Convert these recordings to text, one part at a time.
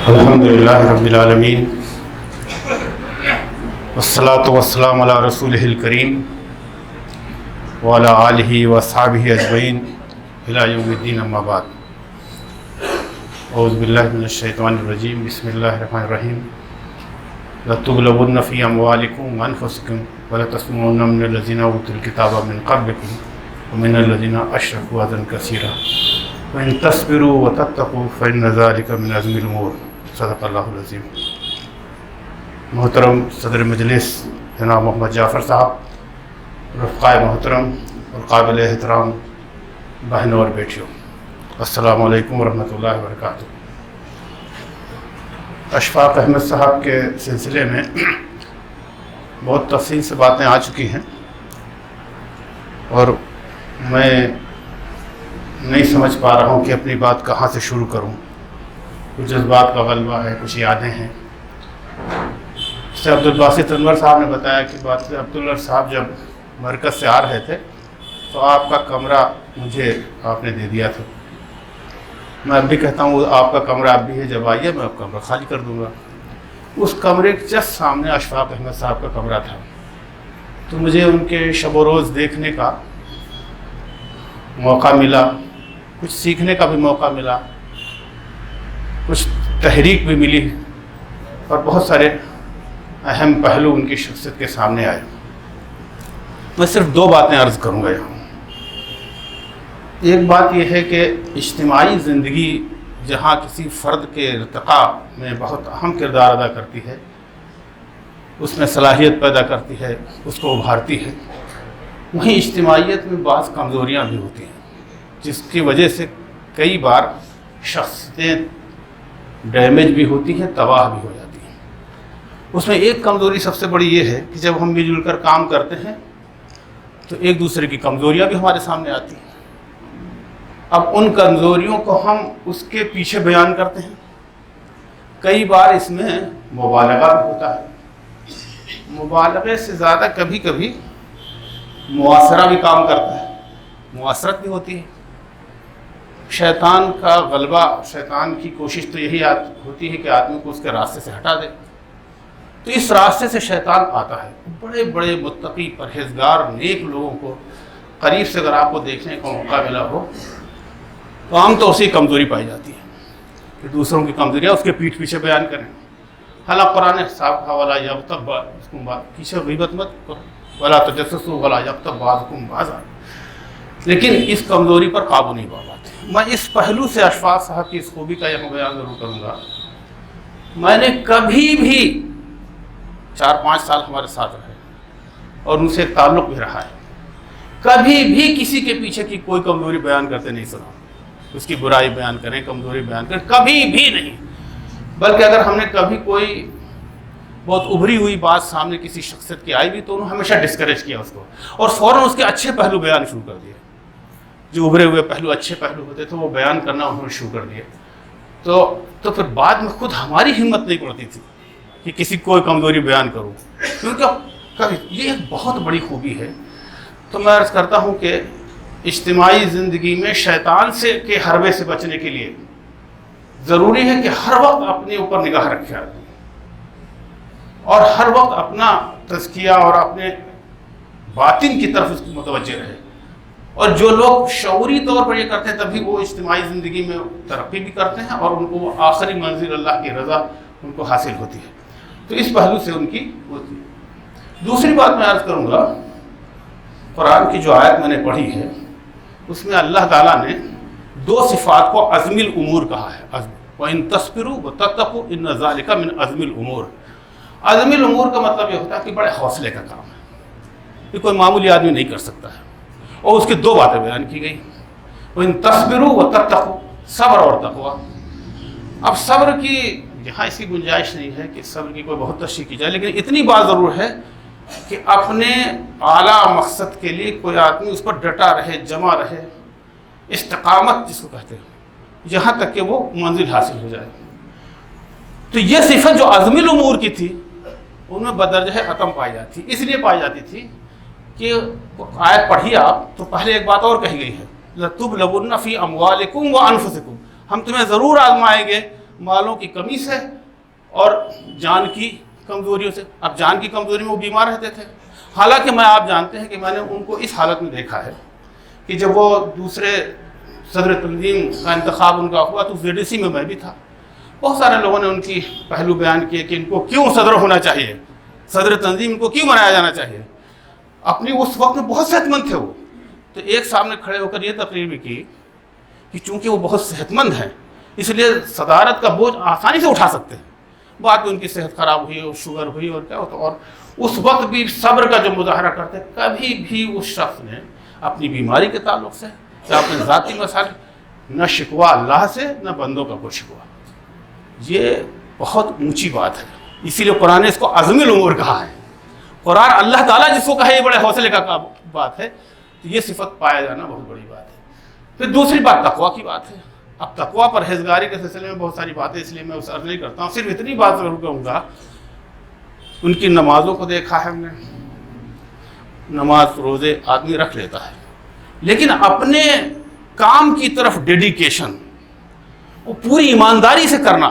الحمدللہ رب العالمین والصلاة والسلام علی رسولہ الکریم وعلی آلہ واصحابہ اجمعین الی یوم الدین، اما بعد۔ اعوذ باللہ من الشیطان الرجیم، بسم اللہ الرحمن الرحیم۔ لَتُبْلَوُنَّ فِي أَمْوَالِكُمْ وَأَنفُسِكُمْ وَلَتَسْمَعُنَّ مِنَ الَّذِينَ أُوتُوا الْكِتَابَ مِنْ قَبْلِكُمْ وَمِنَ الَّذِينَ أَشْرَكُوا أَذًى كَثِيرًا وَإِن تَصْبِرُوا وَتَتَّقُوا فَإِنَّ ذَلِكَ مِنْ عَزْمِ الْأُمُورِ۔ صدق اللہ العظیم۔ محترم صدر مجلس جناب محمد جعفر صاحب، رفقائے محترم اور قابل احترام بہنوں اور بیٹیوں، السلام علیکم ورحمۃ اللہ وبرکاتہ۔ اشفاق احمد صاحب کے سلسلے میں بہت تفصیل سے باتیں آ چکی ہیں اور میں نہیں سمجھ پا رہا ہوں کہ اپنی بات کہاں سے شروع کروں۔ کچھ جذبات کا غلبہ ہے، کچھ یادیں ہیں۔ جیسے عبدالباسط انور صاحب نے بتایا کہ عبداللہ صاحب جب مرکز سے آ رہے تھے تو آپ کا کمرہ مجھے آپ نے دے دیا تھا۔ میں اب بھی کہتا ہوں آپ کا کمرہ اب بھی ہے، جب آئیے میں آپ کمرہ خالی کر دوں گا۔ اس کمرے کے جسٹ سامنے اشفاق احمد صاحب کا کمرہ تھا، تو مجھے ان کے شب و روز دیکھنے کا موقع ملا، کچھ سیکھنے کا بھی موقع ملا، کچھ تحریک بھی ملی اور بہت سارے اہم پہلو ان کی شخصیت کے سامنے آئے۔ میں صرف دو باتیں عرض کروں گا یہاں۔ ایک بات یہ ہے کہ اجتماعی زندگی جہاں کسی فرد کے ارتقاء میں بہت اہم کردار ادا کرتی ہے، اس میں صلاحیت پیدا کرتی ہے، اس کو ابھارتی ہے، وہیں اجتماعیت میں بعض کمزوریاں بھی ہوتی ہیں جس کی وجہ سے کئی بار شخصیتیں ڈیمیج بھی ہوتی ہیں، تباہ بھی ہو جاتی ہیں۔ اس میں ایک کمزوری سب سے بڑی یہ ہے کہ جب ہم مل جل کر کام کرتے ہیں تو ایک دوسرے کی کمزوریاں بھی ہمارے سامنے آتی ہیں۔ اب ان کمزوریوں کو ہم اس کے پیچھے بیان کرتے ہیں، کئی بار اس میں مبالغہ بھی ہوتا ہے، مبالغے سے زیادہ کبھی کبھی معاصرہ بھی کام کرتا ہے، معاصرت بھی ہوتی ہے۔ شیطان کا غلبہ، شیطان کی کوشش تو یہی ہوتی ہے کہ آدمی کو اس کے راستے سے ہٹا دے، تو اس راستے سے شیطان آتا ہے۔ بڑے بڑے متقی، پرہیزگار، نیک لوگوں کو قریب سے اگر آپ کو دیکھنے کا موقع ملا ہو تو عام طور سے کمزوری پائی جاتی ہے کہ دوسروں کی کمزوریاں اس کے پیٹھ پیچھے بیان کریں۔ حالانکہ قرآن صاحب کا ولا یغتب بعضکم پیچھے غیبت مت کرو ولا تجسسوا ولا یغتب بعضکم بعضا، لیکن اس کمزوری پر قابو نہیں پا پاتے۔ میں اس پہلو سے اشفاق صاحب کی اس خوبی کا یہاں بیان ضرور کروں گا۔ میں نے کبھی بھی 4-5 سال ہمارے ساتھ رہے اور ان سے تعلق بھی رہا ہے، کبھی بھی کسی کے پیچھے کی کوئی کمزوری بیان کرتے نہیں سنا، اس کی برائی بیان کریں، کمزوری بیان کریں، کبھی بھی نہیں۔ بلکہ اگر ہم نے کبھی کوئی بہت ابھری ہوئی بات سامنے کسی شخصیت کی آئی بھی تو انہوں نے ہمیشہ ڈسکریج کیا اس کو، اور فوراً اس کے اچھے پہلو بیان شروع کر دیے۔ جو ابھرے ہوئے پہلو، اچھے پہلو ہوتے تھے وہ بیان کرنا انہوں نے شروع کر دیے۔ تو پھر بعد میں خود ہماری ہمت نہیں پڑتی تھی کہ کسی کوئی کمزوری بیان کروں، کیونکہ یہ ایک بہت بڑی خوبی ہے۔ تو میں عرض کرتا ہوں کہ اجتماعی زندگی میں شیطان کے حربے سے بچنے کے لیے ضروری ہے کہ ہر وقت اپنے اوپر نگاہ رکھے آدمی، اور ہر وقت اپنا تزکیہ اور اپنے باطن کی طرف اس کی متوجہ رہے۔ اور جو لوگ شعوری طور پر یہ کرتے ہیں تبھی وہ اجتماعی زندگی میں ترقی بھی کرتے ہیں اور ان کو آخری منزل اللہ کی رضا ان کو حاصل ہوتی ہے۔ تو اس پہلو سے ان کی ہوتی ہے۔ دوسری بات میں عرض کروں گا، قرآن کی جو آیت میں نے پڑھی ہے اس میں اللہ تعالیٰ نے دو صفات کو عزم الامور کہا ہے۔ وَإِن تَصْبِرُوا وَتَتَّقُوا إِنَّ ذَلِكَ مِنْ عَزْمِ الْأُمُورِ۔ عزم الامور کا مطلب یہ ہوتا ہے کہ بڑے حوصلے کا کام ہے، یہ کوئی معمولی آدمی نہیں کر سکتا ہے۔ اور اس کی دو باتیں بیان کی گئی، وَإِن تَصْبِرُوا وَتَتَّقُوا، صبر اور تقویٰ۔ اب صبر کی یہاں اس کی گنجائش نہیں ہے کہ صبر کی کوئی بہت تشریح کی جائے، لیکن اتنی بات ضرور ہے کہ اپنے اعلیٰ مقصد کے لیے کوئی آدمی اس پر ڈٹا رہے، جمع رہے، استقامت جس کو کہتے ہیں، یہاں تک کہ وہ منزل حاصل ہو جائے۔ تو یہ صفت جو عزم الامور کی تھی ان میں بدرجہ عدم پائی جاتی تھی، اس لیے پائی جاتی تھی کہ آیت پڑھی آپ تو پہلے ایک بات اور کہی گئی ہے، لَتُبْلَوُنَّ فِي أَمْوَالِكُمْ وَأَنفُسِكُمْ، ہم تمہیں ضرور آزمائیں گے مالوں کی کمی سے اور جان کی کمزوریوں سے. اب جان کی کمزوری میں وہ بیمار رہتے تھے. حالانکہ آپ جانتے ہیں کہ میں نے ان کو اس حالت میں دیکھا ہے کہ جب وہ دوسرے صدر تنظیم کا انتخاب ان کا ہوا تو VDC میں میں بھی تھا. بہت سارے لوگوں نے ان کی پہلو بیان کیے کہ ان کو کیوں صدر ہونا چاہیے, صدر تنظیم کو کیوں بنایا جانا چاہیے. اپنی اس وقت میں بہت صحت مند تھے وہ. تو ایک سامنے کھڑے ہو کر یہ تقریر بھی کی کہ چونکہ وہ بہت صحت مند ہیں اس لیے صدارت کا بوجھ آسانی سے اٹھا سکتے ہیں. بعد میں ان کی صحت خراب ہوئی اور شوگر ہوئی اور کیا ہوتا, اور اس وقت بھی صبر کا جو مظاہرہ کرتے, کبھی بھی اس شخص نے اپنی بیماری کے تعلق سے یا اپنے ذاتی مسائل نہ شکوا اللہ سے نہ بندوں کا کوئی شکوا. یہ بہت اونچی بات ہے. اسی لیے قرآن نے اس کو عزم الامور کہا ہے. قرآن اللہ تعالیٰ جس کو کہے یہ بڑے حوصلے کا بات ہے. تو یہ صفت پایا جانا بہت بڑی بات ہے. پھر دوسری بات تقویٰ کی بات ہے. اب تقویٰ پرہیزگاری کے سلسلے میں بہت ساری باتیں, اس لیے میں اسے عرض نہیں کرتا ہوں. صرف اتنی بات ضرور کہوں گا, ان کی نمازوں کو دیکھا ہے ہم نے. نماز روزے آدمی رکھ لیتا ہے, لیکن اپنے کام کی طرف ڈیڈیکیشن, وہ پوری ایمانداری سے کرنا,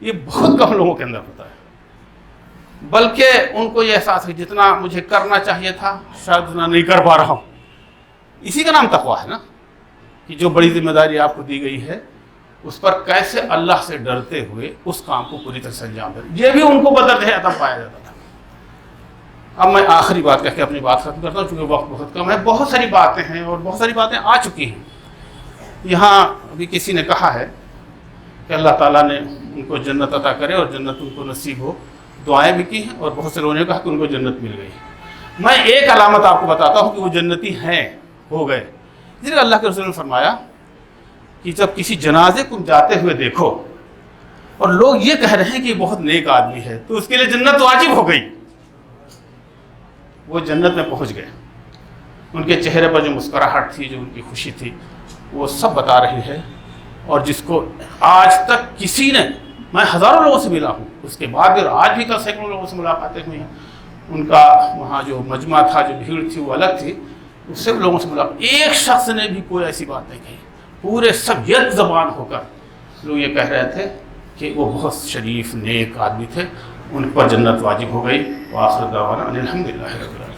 یہ بہت کم لوگوں کے اندر ہوتا ہے. بلکہ ان کو یہ احساس ہے جتنا مجھے کرنا چاہیے تھا شاید اتنا نہیں کر پا رہا ہوں. اسی کا نام تقویٰ ہے نا, کہ جو بڑی ذمہ داری آپ کو دی گئی ہے اس پر کیسے اللہ سے ڈرتے ہوئے اس کام کو پوری طرح سے انجام دیں. یہ بھی ان کو بدرجہ ادب پایا جاتا تھا. اب میں آخری بات کہہ کے اپنی بات ختم کرتا ہوں چونکہ وقت بہت کم ہے. بہت ساری باتیں ہیں اور بہت ساری باتیں آ چکی ہیں. یہاں ابھی کسی نے کہا ہے کہ اللہ تعالیٰ نے ان کو جنت عطا کرے اور جنت ان کو نصیب ہو. دعائیں بھی کی ہیں اور بہت سے لوگوں نے کہا کہ ان کو جنت مل گئی. میں ایک علامت آپ کو بتاتا ہوں کہ وہ جنتی ہیں, ہو گئے. جس لیے اللہ کے رسول نے فرمایا کہ جب کسی جنازے کو جاتے ہوئے دیکھو اور لوگ یہ کہہ رہے ہیں کہ یہ بہت نیک آدمی ہے تو اس کے لیے جنت واجب ہو گئی. وہ جنت میں پہنچ گئے. ان کے چہرے پر جو مسکراہٹ تھی, جو ان کی خوشی تھی, وہ سب بتا رہی ہے. اور جس کو آج تک کسی نے, میں ہزاروں لوگوں سے ملا ہوں, اس کے بعد بھی آج بھی کل سینکڑوں لوگوں سے ملاقاتیں ہوئی ہیں. ان کا وہاں جو مجمع تھا, جو بھیڑ تھی وہ الگ تھی, اس سے لوگوں سے ملاقات, ایک شخص نے بھی کوئی ایسی بات نہیں کہی. پورے سب یک زبان ہو کر لوگ یہ کہہ رہے تھے کہ وہ بہت شریف نیک آدمی تھے, ان پر جنت واجب ہو گئی. وآخر دعوانا الحمدللہ رب العالمین.